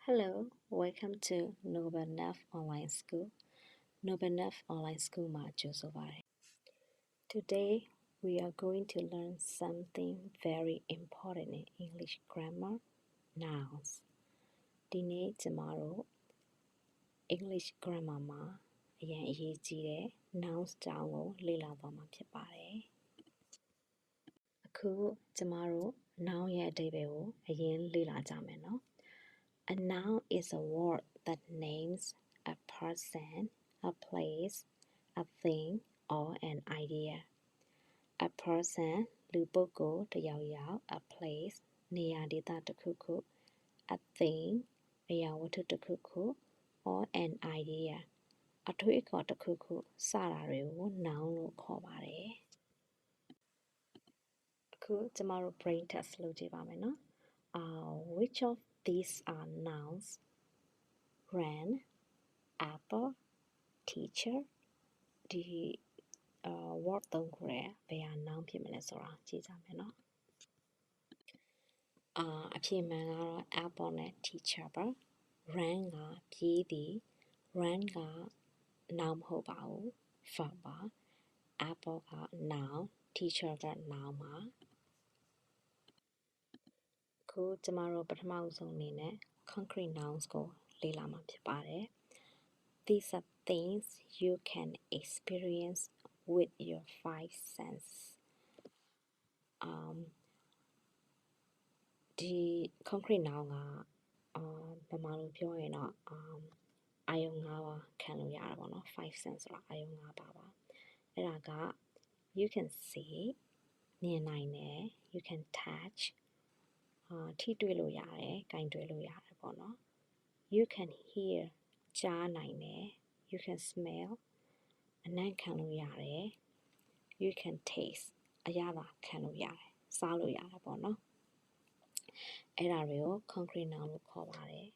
Hello, welcome to Noble Neff Online School. Noble Neff Online School ma Josovare. Today we are going to learn something very important in English grammar, nouns. ဒီနေ့ကျမတို့ English grammar မှာအရင်အရေးကြီးတဲ့ nouns ကြောင်းကိုလေ့လာသွားမှာဖြစ်ပါတယ်။အခုကျမတို့ noun ရဲ့အဓိပ္ပာယ်ကိုအရင်လေ့လာကြမယ်နော်။ A noun is a word that names a person, a place, a thing, or an idea. A person လူပုဂ္ဂိုလ်တစ်ယောက်ယောက် a place နေရာဒေသတစ်ခုခု a thing အရာဝတ္ထုတစ်ခုခု or an idea အထွေးအခေါ်တစ်ခုခုစတာတွေကို noun လို့ခေါ်ပါတယ်။အခုကျမတို့ brain test လုပ်ကြည့်ပါမယ်နော်။ Which of these are nouns? Ran, apple, teacher ဒီ word သုံးခုရဲ့ဘယ်ဟာ noun ဖြစ်မလဲဆိုတာကြည့်ကြမယ်နော်အဖြေမှန်ကတော့ apple နဲ့ teacher ပါ run ကပြေးသည် run က noun မဟုတ်ပါဘူး verb ပါ apple က noun teacher က noun ပါအခုကျမတို့ပထမဆုံးအနေနဲ့ concrete nouns ကိုလေ့လာမှာဖြစ်ပါတယ် These are things you can experience with your five senses ဒီ concrete noun ကဗမာလိုပြောရင်တော့အာယုံ၅ပါးခံလို့ရတာပေါ့နော် five sense ဆိုတာအာယုံ၅ပါးပါအဲ့ဒါက you can see မြင်နိုင်တယ် you can touch ထိတွေ့လို့ရတယ်ကင်တွယ်လို့ရတယ်ပေါ့နော် you can hear ကြားနိုင်တယ် you can smell အနံ့ခံလို့ရတယ် you can taste အရသာခံလို့ရတယ်စားလို့ရတယ်ပေါ့နော်အဲ့ဒါတွေကို concrete noun လို့ခေါ်ပါတယ်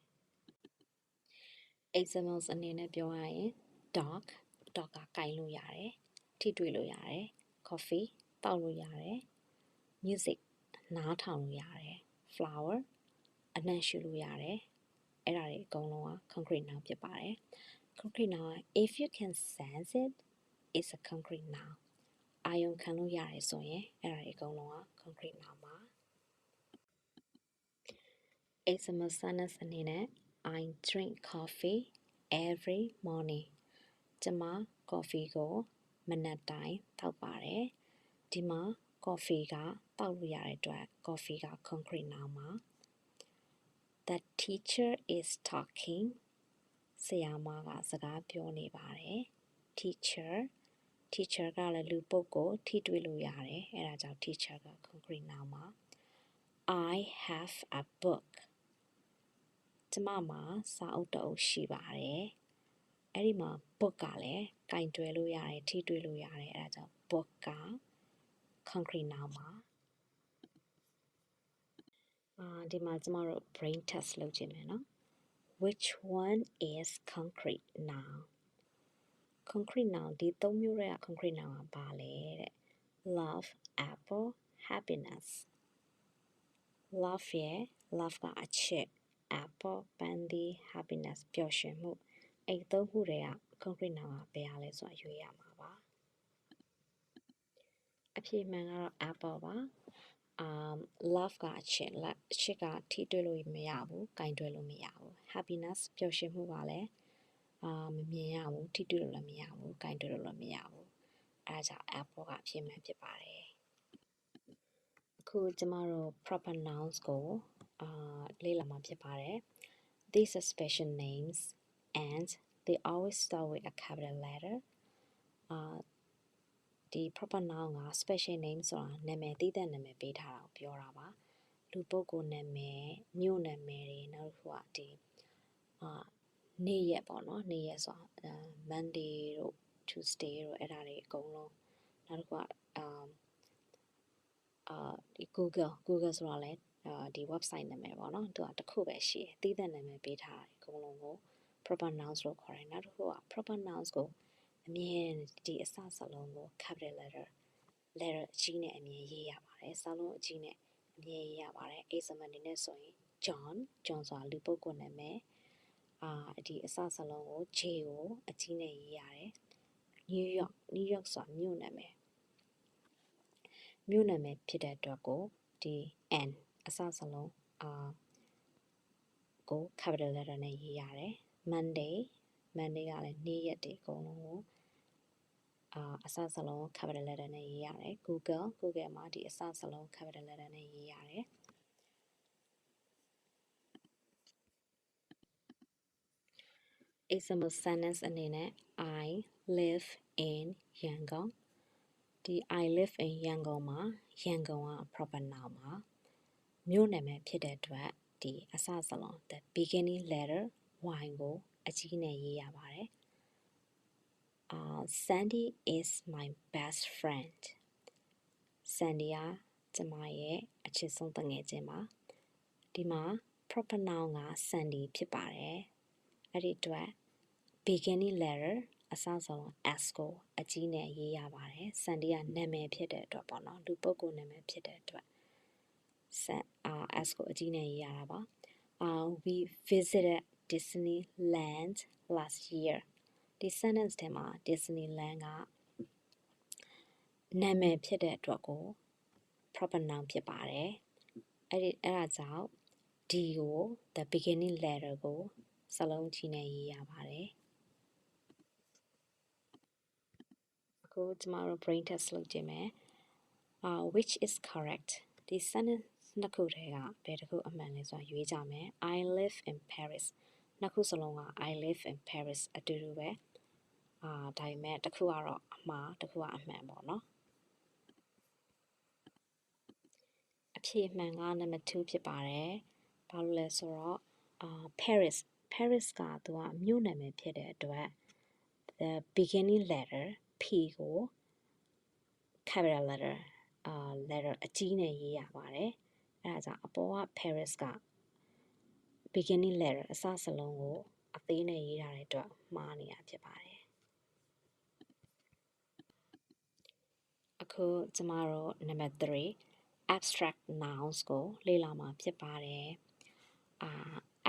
examples အနေနဲ့ပြောရရင် dog ကကိုင်လို့ရတယ်ထိတွေ့လို့ရတယ် coffee တောက်လို့ရတယ် music နားထောင်လို့ရတယ် flower အနံ့ရှူလို့ရတယ်အဲ့ဒါတွေအကုန်လုံးက concrete noun ဖြစ်ပါတယ် concrete noun if you can sense it it's a concrete noun အာယုံခံလို့ရတယ်ဆိုရင်အဲ့ဒါတွေအကုန်လုံးက concrete noun ပါ example sentence အနေနဲ့ I drink coffee every morning ကျမ coffee ကိုမနက်တိုင်းတောက်ပါတယ်ဒီမှာ coffee ကတောက်လို့ရတဲ့အတွက် coffee က concrete noun ပါ The teacher is talking ဆရာမကစကားပြောနေပါတယ် teacher ကလည်းလူပုဂ္ဂိုလ်ထိတွေ့လို့ရတယ်အဲ့ဒါကြောင့် teacher က concrete noun ပါ I have a book ကျမမှာစာအုပ်တစ်အုပ်ရှိပါတယ်အဲ့ဒီမှာ book ကလည်းကင်တွယ်လို့ရတယ်ထိတွေ့လို့ရတယ်အဲ့ဒါကြောင့် book က concrete noun ပါဒီမှာကျမတို့ brain test လုပ်ကြည့်မယ်နော် Which one is concrete noun? Concrete noun ဒီသုံးမျိုးတွေက concrete noun ကဘာလဲတဲ့ Love, apple, happiness Love ရဲ့ love ကအချစ် apple ပန်းသီး happiness ပျော်ရွှင်မှုအဲ့သုံးခုတွေက concrete noun ကဘယ်ဟာလဲဆိုတာရွေးရမှာပါအဖြေမှန်ကတော့ apple ပါlove ကအချစ်ကထိတွေ့လို့မရဘူးကင်တွယ်လို့မရဘူး happiness ပျော်ရွှင်မှုကလည်းမမြင်ရဘူးထိတွေ့လို့လည်းမရဘူးကင်တွယ်လို့လည်းမရဘူးအဲဒါကြောင့် apple ကအဖြေမှန်ဖြစ်ပါတယ်အခုကျမတို့ proper nouns ကိုလေ့လာမှာဖြစ်ပါတယ် These are special names and they always start with a capital letter ဒီ proper noun က special name ဆိုတာနာမည်တည်တဲ့နာမည်ပေးထားတာကိုပြောတာပါလူပုဂ္ဂိုလ်နာမည်မြို့နာမည်တွေနောက်တစ်ခုကဒီနေ့ရက်ပေါ့နော်နေ့ရက်ဆိုတာ Monday တို့ Tuesday တို့အဲ့ဒါတွေအကုန်လုံးနောက်တစ်ခုကဒီ Google ဆိုတာလဲဒီ website နာမည်ပေါ့နော်သူကတစ်ခုပဲရှိတယ်တည်တဲ့နာမည်ပေးထားတယ်အကုန်လုံးကို proper nouns လို့ခေါ်တယ်နောက်တစ်ခုက proper nouns ကိုအမြဲဒီအစစလုံးကို capital letter အကြီးနဲ့အမြဲရေးရပါတယ်စာလုံးအကြီးနဲ့အမြဲရေးရပါတယ် example အနေနဲ့ဆိုရင် John ဆိုတာလူပုဂ္ဂိုလ်နာမည်ဒီအစစလုံးကို J ကိုအကြီးနဲ့ရေးရတယ် New York ဆိုတာမြို့နာမည်ဖြစ်တဲ့အတွက်ကိုဒီ N အစစလုံးကို capital letter နဲ့ရေးရတယ် Monday ကလည်းနေ့ရက်တွေအကုန်လုံးကိုအစစလုံး capital letter နဲ့ရေးရတယ် Google မှာဒီအစစလုံး capital letter နဲ့ရေးရတယ် example sentence အနေနဲ့ I live in Yangon ဒီ I live in Yangon မှာ Yangon က proper noun ပါမြို့နာမည်ဖြစ်တဲ့အတွက်ဒီအစစလုံး the beginning letter Y ကိုအကြီးနဲ့ရေးရပါတယ်Sandy is my best friend Sandy ကကျမရဲ့အချစ်ဆုံးတငယ်ချင်းပါဒီမှာ proper noun က Sandy ဖြစ်ပါတယ်အဲ့ဒီအတွက် beginning letter အစဆုံး S ကိုအကြီးနဲ့ရေးရပါတယ် Sandy ကနာမည်ဖြစ်တဲ့အတွက်ပေါ့နော်လူပုဂ္ဂိုလ်နာမည်ဖြစ်တဲ့အတွက်S ကိုအကြီးနဲ့ရေးရတာပါwe visited Disneyland last year ဒီ sentence ထဲမှာ Disneyland ကနာမည်ဖြစ်တဲ့အတွက်ကို proper noun ဖြစ်ပါတယ်အဲ့ဒါကြောင့် D ကို the beginning letter ကိုစလုံးကြီးနဲ့ရေးရပါတယ်အခုကျမတို့ brain test လုပ်ကြည့်မယ်which is correct ဒီ sentence နှစ်ခုထဲကဘယ်တစ်ခုအမှန်လဲဆိုတာရွေးကြမယ် I live in Paris နှစ်ခုစလုံးက I live in Paris အတူတူပဲဒါပေမဲ့တစ်ခုကတော့အမှားတစ်ခုကအမှန်ပေါ့နော်အဖြေမှန်က number 2ဖြစ်ပါတယ်ဘာလို့လဲဆိုတော့Paris ကသူကမြို့နာမည်ဖြစ်တဲ့အတွက် the beginning letter P ကို capital letter အကြီးနဲ့ရေးရပါတယ်အဲဒါကြောင့်အပေါ်က Paris က beginning letter အစစလုံးကိုအသေးနဲ့ရေးထားတဲ့အတွက်မှားနေတာဖြစ်ပါတယ်အခုကျမတို့ number 3 abstract nouns ကိုလေ့လာမှာဖြစ်ပါတယ်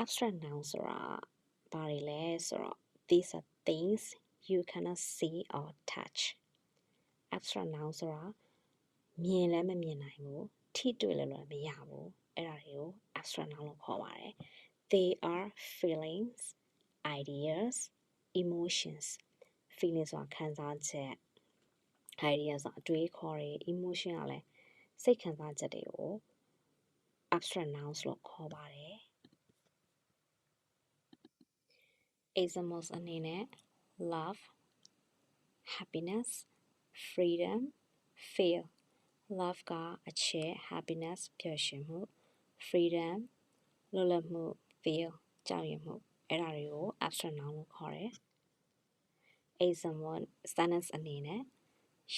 abstract nouns ဆိုတာဘာတွေလဲဆိုတော့ these are things you cannot see or touch abstract nouns ဆိုတာမြင်လည်းမမြင်နိုင်ဘူးထိတွေ့လည်းမရဘူးအဲ့ဒါတွေကို abstract noun လို့ခေါ်ပါတယ် they are feelings ideas emotions feelings ဆိုတာခံစားချက် ideas ဆိုတာအတွေးခေါ်တွေ emotion ကလည်းစိတ်ခံစားချက်တွေကို abstract nouns လို့ခေါ်ပါတယ် examples အနေနဲ့ love happiness freedom fear love ကအချစ် happiness ပျော်ရွှင်မှု freedom လွတ်လပ်မှု fear ကြောက်ရွံ့မှုအဲ့ဒါတွေကို abstract noun လို့ခေါ်တယ် example sentence အနေနဲ့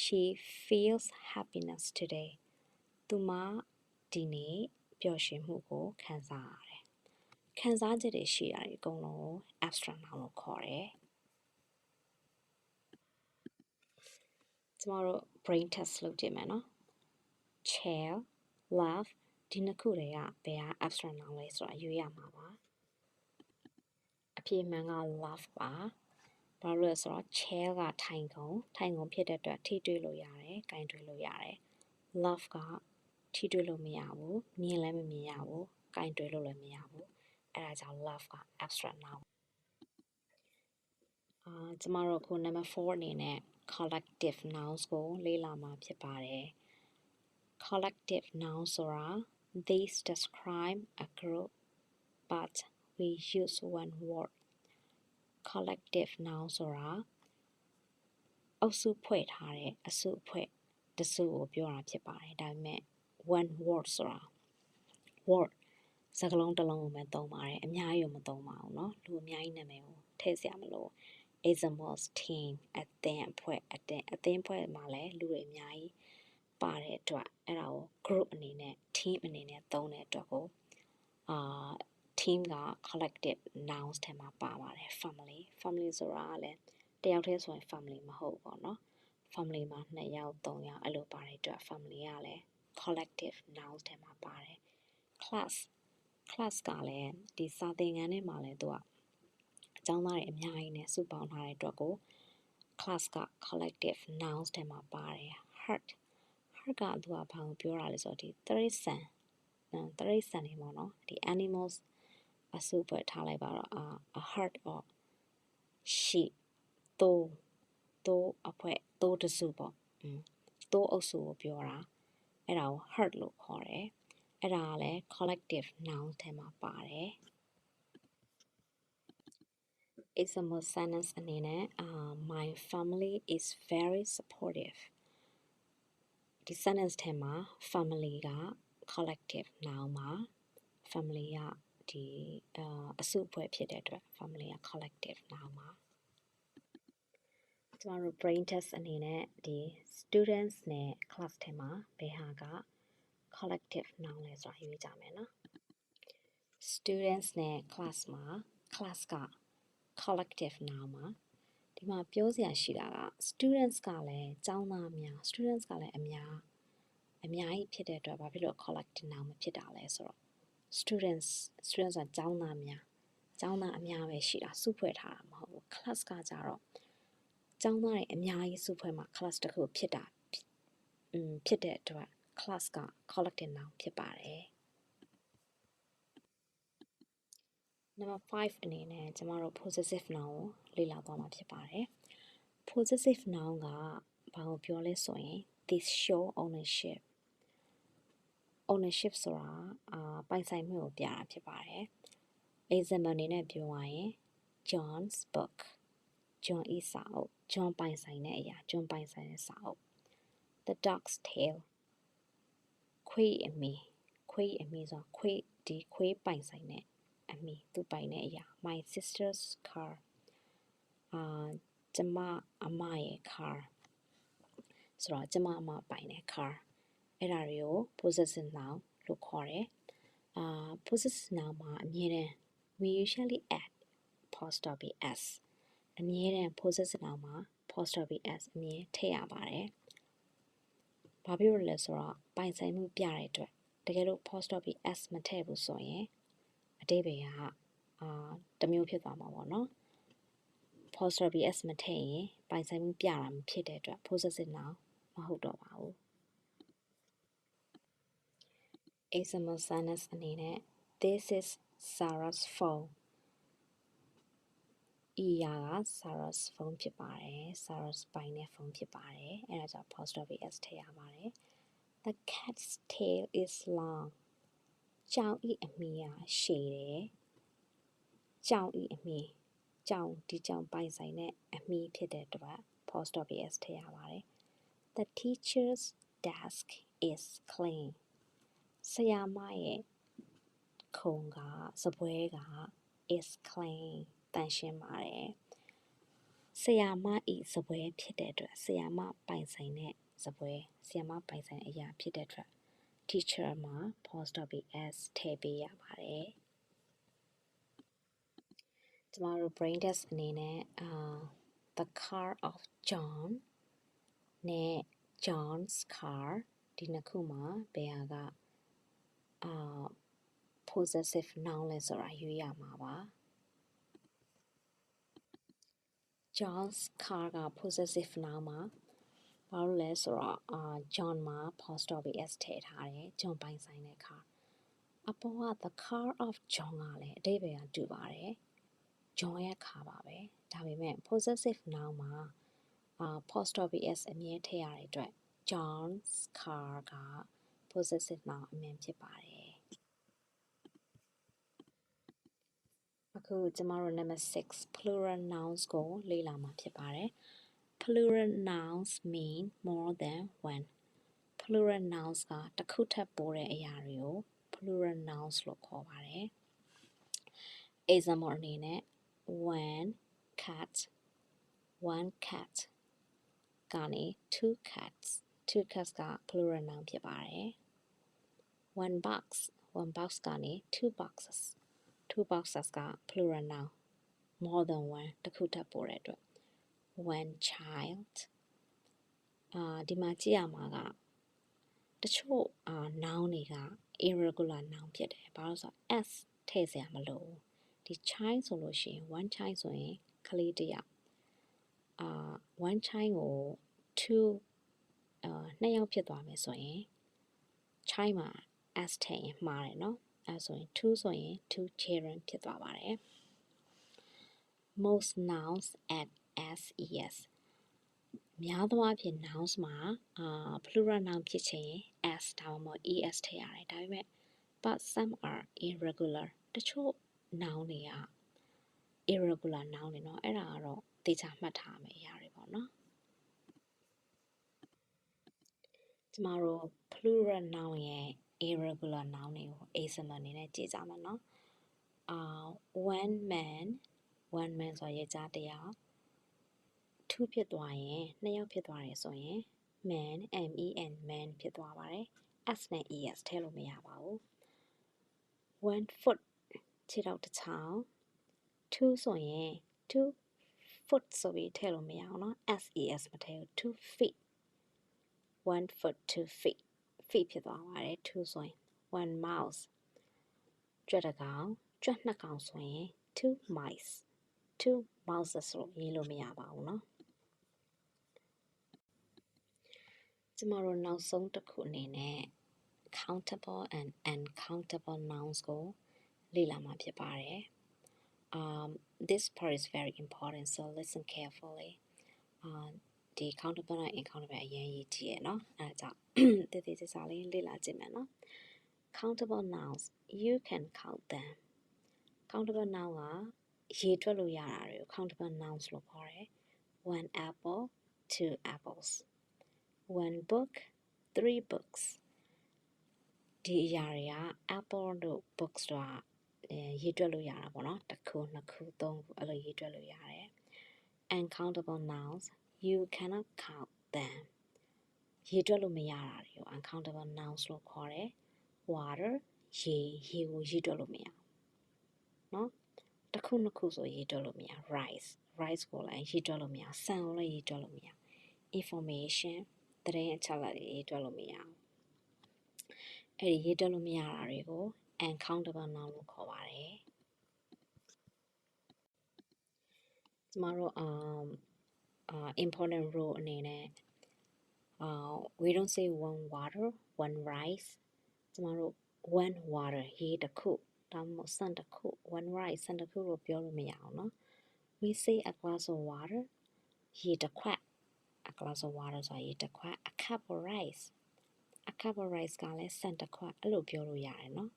she feels happiness today သူမဒီနေ့ပျော်ရွှင်မှုကိုခံစားရတယ်ခံစားချက်တွေရှိတာတွေအကုန်လုံးကို abstract noun လို့ခေါ်တယ်ကျမတို့ brain test လုပ်ကြည့်မယ်နော် chair love ဒီနှစ်ခုတွေကဘယ်ဟာ abstract noun လဲဆိုတာရွေးရမှာပါအဖြေမှန်က love ပါဘာလို့လဲဆိုတော့ chair ကထိုင်ခုံဖြစ်တဲ့အတွက်ထိတွေ့လို့ရတယ်၊ကင်တွေ့လို့ရတယ် love ကထိတွေ့လို့မရဘူးမြင်လည်းမမြင်ရဘူးကင်တွေ့လို့လည်းမရဘူးအဲ့ဒါကြောင့် love က abstract noun ကျမတို့အခု number 4အနေနဲ့ collective nouns ကိုလေ့လာမှာဖြစ်ပါတယ် collective nouns ဆိုတာ these describe a group but we use one word collective noun ဆိုတာအုပ်စုဖွဲ့ထားတဲ့အစုအဖွဲ့တစုကိုပြောတာဖြစ်ပါတယ်ဒါပေမဲ့ one word ဆိုတာ word စကားလုံးတစ်လုံးကိုပဲသုံးပါတယ်အများကြီးကိုမသုံးပါဘူးเนาะလူအများကြီးနာမည်ကိုထည့်စရာမလို examples team အသင်းအဖွဲ့အသင်းအဖွဲ့မှာလည်းလူတွေအများကြီးပါတဲ့အတွက်အဲ့ဒါကို group အနေနဲ့ team အနေနဲ့သုံးတဲ့အတွက်ကိုteam က collective nouns ထဲမှာပါပါတယ် family ဆိုတာကလည်းတယောက်တည်းဆိုရင် family မဟုတ်ဘူးပေါ့နော် family မှာ2ယောက်3ယောက်အဲ့လိုပါတဲ့အတွက် family ကလည်း collective nouns ထဲမှာပါတယ် class class ကလည်းဒီစာသင်ခန်းထဲမှာလည်းသူကအကြောင်းသားတွေအများကြီးနဲ့စုပေါင်းထားတဲ့အတွက်ကို class က collective nouns ထဲမှာပါတယ် herd ကသူကဘာကိုပြောတာလဲဆိုတော့ဒီတိရစ္ဆာန်တွေပေါ့နော်ဒီ animals အစုဖွဲ့ထားလိုက်ပါတော့a herd of sheep သိုးအဖွဲ့သိုးတစုပေါ့သိုးအုပ်စုကိုပြောတာအဲ့ဒါကို herd လို့ခေါ်တယ်အဲ့ဒါကလည်း collective noun ထဲမှာပါတယ် example sentence အနေနဲ့ my family is very supportive ဒီ sentence ထဲမှာ family က collective noun ပါ family ကဒီအစုအဖွဲ့ဖြစ်တဲ့အတွက် family က collective noun ပါကျမတို့ brain test အနေနဲ့ဒီ students နဲ့ class ထဲမှာဘယ်ဟာက collective noun လဲဆိုတာရွေးကြမယ်နော် students နဲ့ class မှာ class က collective noun ပါဒီမှာပြောစရာရှိတာက students ကလည်းကျောင်းသားများ students ကလည်းအများကြီးဖြစ်တဲ့အတွက်ဘာဖြစ်လို့ collective noun မဖြစ်တာလဲဆိုတော့ students ကကျောင်းသားများကျောင်းသားအများပဲရှိတာစုဖွဲ့ထားတာမဟုတ်ဘူး class ကကြတော့ကျောင်းသားတွေအများကြီးစုဖွဲ့မှာ class တစ်ခုဖြစ်တဲ့အတွက် class က collective noun ဖြစ်ပါတယ် Number 5အနေနဲ့ကျမတို့ possessive noun ကိုလေ့လာသွားမှာဖြစ်ပါတယ် possessive noun ကဘာကိုပြောလဲဆိုရင် this show ownership ဆိုတာပိုင်ဆိုင်မှုကိုပြတာဖြစ်ပါတယ် example အနေနဲ့ပြောရရင် John's book John ၏စာအုပ် John ပိုင်ဆိုင်တဲ့အရာ John ပိုင်ဆိုင်တဲ့စာအုပ် The dog's tail ခွေးအမီဆိုတာခွေးပိုင်ဆိုင်တဲ့အမီသူပိုင်တဲ့အရာ My sister's car ကျမအမရဲ့ car ဆိုတော့ကျမအမပိုင်တဲ့ car အဲ့ဒါတွေကို possessive noun လို့ခေါ်တယ် possessive noun မှာအမြဲတမ်း we usually add apostrophe s အမြဲတမ်း possessive noun မှာ apostrophe s အမြဲထည့်ရပါတယ်ဘာဖြစ်လို့လဲဆိုတော့ပိုင်ဆိုင်မှုပြတဲ့အတွက်တကယ်လို့ apostrophe s မထည့်ဘူးဆိုရင်အဓိပ္ပာယ်ကတစ်မျိုးဖြစ်သွားမှာပေါ့နော် apostrophe s မထည့်ရင်ပိုင်ဆိုင်မှုပြတာမဖြစ်တဲ့အတွက် possessive noun မဟုတ်တော့ပါဘူး example sentence အနေနဲ့ this is Sarah's phone ဤရာက Sarah's phone ဖြစ်ပါတယ် Sarah's ပိုင်တဲ့ phone ဖြစ်ပါတယ်အဲ့ဒါကြောင့် apostrophe s ထည့်ရပါတယ် the cat's tail is long ကြောင်ဤအမီကရှည်တယ်ကြောင်ဤအမီဒီကြောင်ပိုင်ဆိုင်တဲ့အမီဖြစ်တဲ့အတွက် apostrophe s ထည့်ရပါတယ် the teacher's desk is clean ဆရာမရဲ့ခုံကစားပွဲက is clean တန်ရှင်းပါတယ်ဆရာမဤစားပွဲဖြစ်တဲ့အတွက်ဆရာမပိုင်ဆိုင်တဲ့စားပွဲဆရာမပိုင်ဆိုင်တဲ့အရာဖြစ်တဲ့အတွက် teacher မှာ apostrophe s ထည့်ပေးရပါတယ်ကျမတို့ brain test အနေနဲ့ the car of John နဲ့ John's car ဒီနှစ်ခုမှာဘယ်ဟာကpossessive noun လဲဆိုတာရွေးရမှာပါ John's car က possessive noun မှာဘာလို့လဲဆိုတော့John မှာ apostrophe s ထည့်ထားတယ် John ပိုင်ဆိုင်တဲ့ car အပေါ်က the car of John ကလည်းအဓိပ္ပာယ်ကတူပါတယ် John ရဲ့ car ပါပဲဒါပေမဲ့ possessive noun မှာ apostrophe s အမြဲထည့်ရတဲ့အတွက် John's car က possessive noun အမြဲဖြစ်ပါတယ်အခုကျမတို့ number 6 plural nouns ကိုလေ့လာမှာဖြစ်ပါတယ် plural nouns mean more than one plural nouns ကတစ်ခုထပ်ပိုတဲ့အရာတွေကို plural nouns လို့ခေါ်ပါတယ် example အနေနဲ့ one cat ကနေ two cats က plural noun ဖြစ်ပါတယ် one box ကနေ two boxes က plural noun more than one တစ်ခုထပ်ပိုတဲ့အတွက် one child ဒီမှာကြည့်ရမှာကတချို့noun တွေက irregular noun ဖြစ်တယ်ဘာလို့ဆိုတော့ s ထည့်စရာမလိုဒီ child ဆိုလို့ရှိရင် one child ဆိုရင်ကလေးတစ်ယောက်one child ကို two နှစ်ယောက်ဖြစ်သွားမယ်ဆိုရင် child မှာ s ထည့်ရင်မှားတယ်เนาะအဲဆိုရင် two ဆိုရင် two children ဖြစ်သွားပါတယ် most nouns add s များသောအားဖြင့် nouns မှာplural noun ဖြစ်ချင်ရင် s ဒါမှမဟုတ် es ထည့်ရတယ်ဒါပေမဲ့ but some are irregular တချို့ noun တွေက irregular noun တွေเนาะအဲ့ဒါကတော့သေချာမှတ်ထားမယ်အရာတွေပေါ့เนาะကျမတို့ plural noun ရဲ့ irregular noun တွေကို example အနေနဲ့ကြည့်ကြမှာเนาะone man ဆိုရဲကြားတစ်ယောက် two ဖြစ်သွားရင်နှစ်ယောက်ဖြစ်သွားတယ်ဆိုရင် man man ဖြစ်သွားပါတယ် s နဲ့ es ထည့်လို့မရပါဘူး one foot ခြေထောက်တစ်ချောင်း two ဆိုရင် two foot ဆိုပြီးထည့်လို့မရအောင်เนาะ s မထည့်ဘူး two feet one foot two feet ဖြစ်သွားပါတယ် two ဆိုရင် one mouse ကြွက်တစ်ကောင်ကြွက်နှစ်ကောင်ဆိုရင် two mice two mouses လို့ရေးလို့မရပါဘူးเนาะကျမတို့နောက်ဆုံးတစ်ခုအနေနဲ့ countable and uncountable nouns ကိုလေ့လာမှာဖြစ်ပါတယ် this part is very important so listen carefully ဒီ countable and uncountable အရင်ရေးကြည့်ရเนาะအဲဒါကြောင့်တည်တည်ချာချာလေးလေ့လာကြည့်မယ်เนาะ countable nouns you can count them countable noun ကရေတွက်လို့ရတာတွေကို countable nouns လို့ခေါ်တယ် one apple two apples one book three books ဒီအရာတွေက apple တို့ books တို့ရေတွက်လို့ရတာပေါ့နော်တစ်ခုနှစ်ခုသုံးခုအဲ့လိုရေတွက်လို့ရတယ် uncountable nouns you cannot count them ရေတွက်လို့မရတာတွေကို uncountable nouns လို့ခေါ်တယ် water ရေကိုရေတွက်လို့မရနော်တစ်ခုနှစ်ခုဆိုရေတွက်လို့မရ rice ကိုလည်းရေတွက်လို့မရ sun ကိုလည်းရေတွက်လို့မရ information သတင်းအချက်အလက်တွေရေတွက်လို့မရအဲ့ဒီရေတွက်လို့မရတာတွေကို uncountable noun လို့ခေါ်ပါတယ်ကျမတို့important rule အနေနဲ့ we don't say one water one rice ကျမတို့ one water ရေတစ်ခုဒါမှမဟုတ် sun တစ်ခု one rice sun တစ်ခုလို့ပြောလို့မရအောင်เนาะ we say a glass of water ရေတစ်ခွက် a glass of water ဆိုတာရေတစ်ခွက် a cup of rice a cup of rice ကလည်း sun တစ်ခွက်အဲ့လိုပြောလို့ရတယ်เนาะ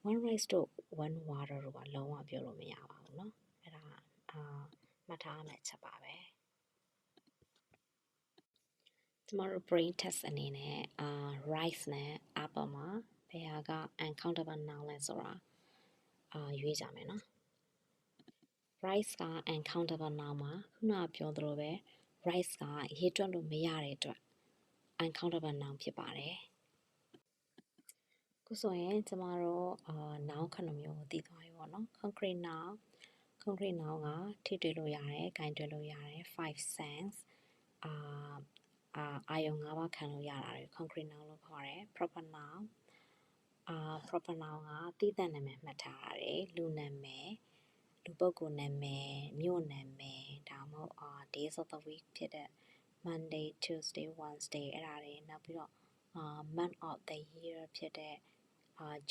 one rice တို့ one water တို့ကလုံးဝပြောလို့မရပါဘူးเนาะအဲ့ဒါမှတ်ထားမယ်ချက်ပါပဲကျမတို့ brain test အနေနဲ့rice နဲ့ apple မှာဘယ်ဟာက uncountable noun လဲဆိုတာရွေးကြမယ်နော် rice က uncountable noun မှာခုနကပြောသလိုပဲ rice ကရေတွက်လို့မရတဲ့အတွက် uncountable noun ဖြစ်ပါတယ်ခုဆိုရင်ကျမတို့noun ခဏမျိုးကိုသိသွားပြီပေါ့နော် concrete noun ကထိတွေ့လို့ရတယ်၊ဂိုင်တွေ့လို့ရတယ် five sense အာယုံ၅ပါးခံလို့ရတာတွေ concrete noun လို့ခေါ်တယ် proper noun ကတည်တံ့နာမည်မှတ်ထားရတယ်လူနာမည်လူပုဂ္ဂိုလ်နာမည်မြို့နာမည်ဒါမှမဟုတ် days of the week ဖြစ်တဲ့ Monday Tuesday Wednesday အဲ့ဒါတွေနောက်ပြီးတော့month of the year ဖြစ်တဲ့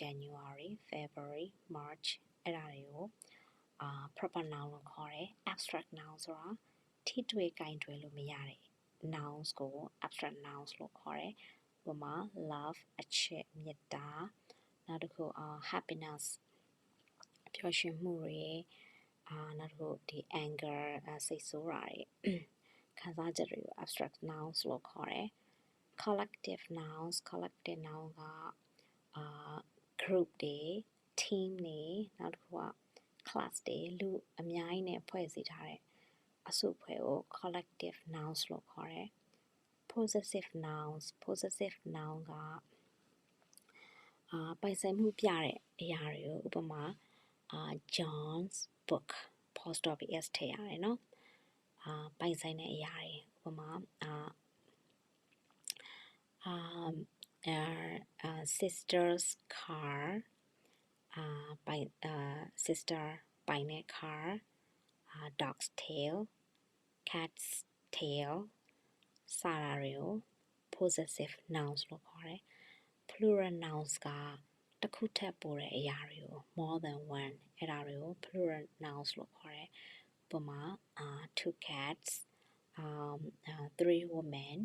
January February March အဲ့ဒါတွေကိုproper noun လို့ခေါ်တယ် abstract noun ဆိုတာထိတွေ့ဂိုင်တွေ့လို့မရတဲ့ nouns ကို abstract nouns လို့ခေါ်တယ်ဥပမာ love အချစ်မေတ္တာနောက်တစ်ခုhappiness ပျော်ရွှင်မှုတွေနောက်တစ်ခုဒီ anger စိတ်ဆိုးတာတွေခံစားချက်တွေကို abstract nouns လို့ခေါ်တယ် collective noun ကgroup တွေ team တွေနောက်တစ်ခုက class တွေလူအများကြီးနဲ့ဖွဲ့စည်းထားတဲ့အစုအဖွဲ့ကို collective nouns လို့ခေါ်တယ် possessive noun ကပိုင်ဆိုင်မှုပြတဲ့အရာတွေကိုဥပမာJohn's book apostrophe s ထည့်ရတယ်เนาะပိုင်ဆိုင်တဲ့အရာတွေဥပမာ sister's car sister ပိုင်တဲ့ car dog's tail cat's tail စတာတွေကို possessive nouns လို့ခေါ်တယ် plural nouns ကတစ်ခုထက်ပိုတဲ့အရာတွေကို more than one အဲ့ဒါတွေကို plural nouns လို့ခေါ်တယ်ပုံမှာ two cats 3 women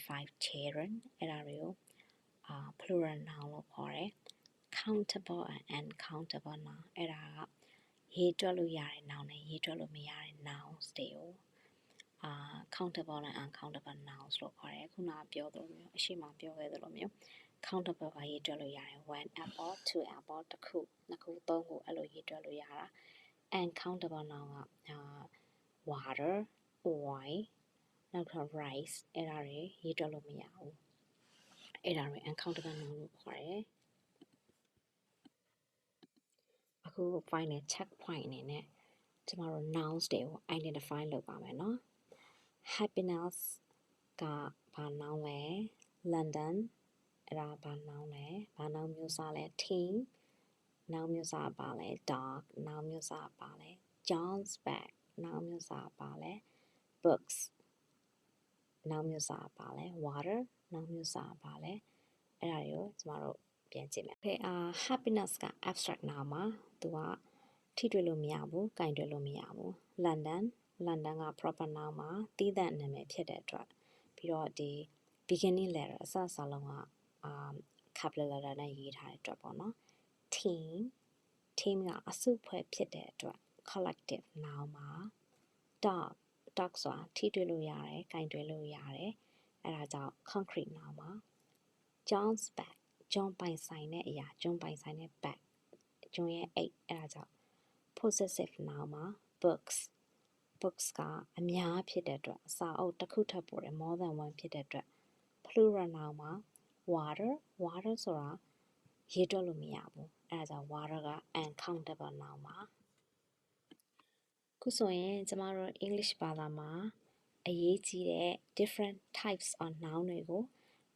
5 children အဲ့ဒါတွေကိုplural noun လို့ခေါ်တယ် countable and uncountable noun အဲ့ဒါကရေးတွက်လို့ရတဲ့ noun နဲ့ရေးတွက်လို့မရတဲ့ nouns တွေကို countable and uncountable nouns လို့ခေါ်တယ်ခုနကပြောသလိုမျိုးအရှိမပြောခဲ့သလိုမျိုး countable ကရေးတွက်လို့ရတယ် one apple two apple တစ်ခုနှစ်ခုသုံးခုအဲ့လိုရေးတွက်လို့ရတာ uncountable noun ကwater oil နောက်ထပ် rice အဲ့ဒါတွေရေးတွက်လို့မရဘူးအဲ့ဒါတွေ uncountable noun လို့ခေါ်တယ်အခု final check point အနေနဲ့ကျမတို့ nouns တွေကို identify လုပ်ပါမယ်နော် happiness ကဘာ noun လဲ London အဲ့ဒါဘာ noun လဲဘာ noun မျိုးစားလဲ team noun မျိုးစားပါလဲ dog noun မျိုးစားပါလဲ John's bag noun မျိုးစားပါလဲ books noun မျိုးစားပါလဲ water noun မျိုးစားပါလဲအဲ့ဒါတွေကိုကျမတို့ပြန်ကြည့်မယ် okay happiness က abstract noun မှာသူကထိတွေ့လို့မရဘူး၊ကင်တွယ်လို့မရဘူး London က proper noun မှာသီးသန့်နာမည်ဖြစ်တဲ့အတွက်ပြီးတော့ဒီ beginning letter အစစလုံးကcapital letter နဲ့ရေးထားတဲ့အတွက်ပေါ့နော် team ကအစုဖွဲ့ဖြစ်တဲ့အတွက် collective noun မှာ dog ဆိုတာထိတွေ့လို့ရတယ်၊ကင်တွယ်လို့ရတယ်အဲ့ဒါကြောင့် concrete noun မှာ John's bag John ပိုင်ဆိုင်တဲ့အရာ John ပိုင်ဆိုင်တဲ့ bag John ရဲ့အိတ်အဲ့ဒါကြောင့် possessive noun မှာ books ကအများဖြစ်တဲ့အတွက်အစာအုပ်တစ်ခုထပ်ပိုတယ် more than one ဖြစ်တဲ့အတွက် plural noun မှာ water ဆိုတာရေးတွက်လို့မရဘူးအဲ့ဒါကြောင့် water က uncountable noun ပါခုဆိုရင်ကျမတို့ English ဘာသာမှာအရေးကြီးတဲ့ different types of noun တွေကို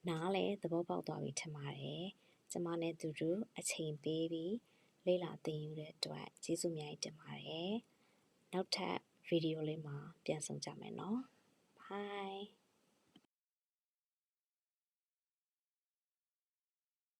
နားလည်သဘောပေါက်သွားပြီထင်ပါတယ်ကျမနဲ့တူတူအချိန်ပေးပြီးလေ့လာသင်ယူတဲ့အတွက်ကျေးဇူးအများကြီးတင်ပါတယ်နောက်ထပ်ဗီဒီယိုလေးမှာပြန်ဆုံကြမယ်နော် Bye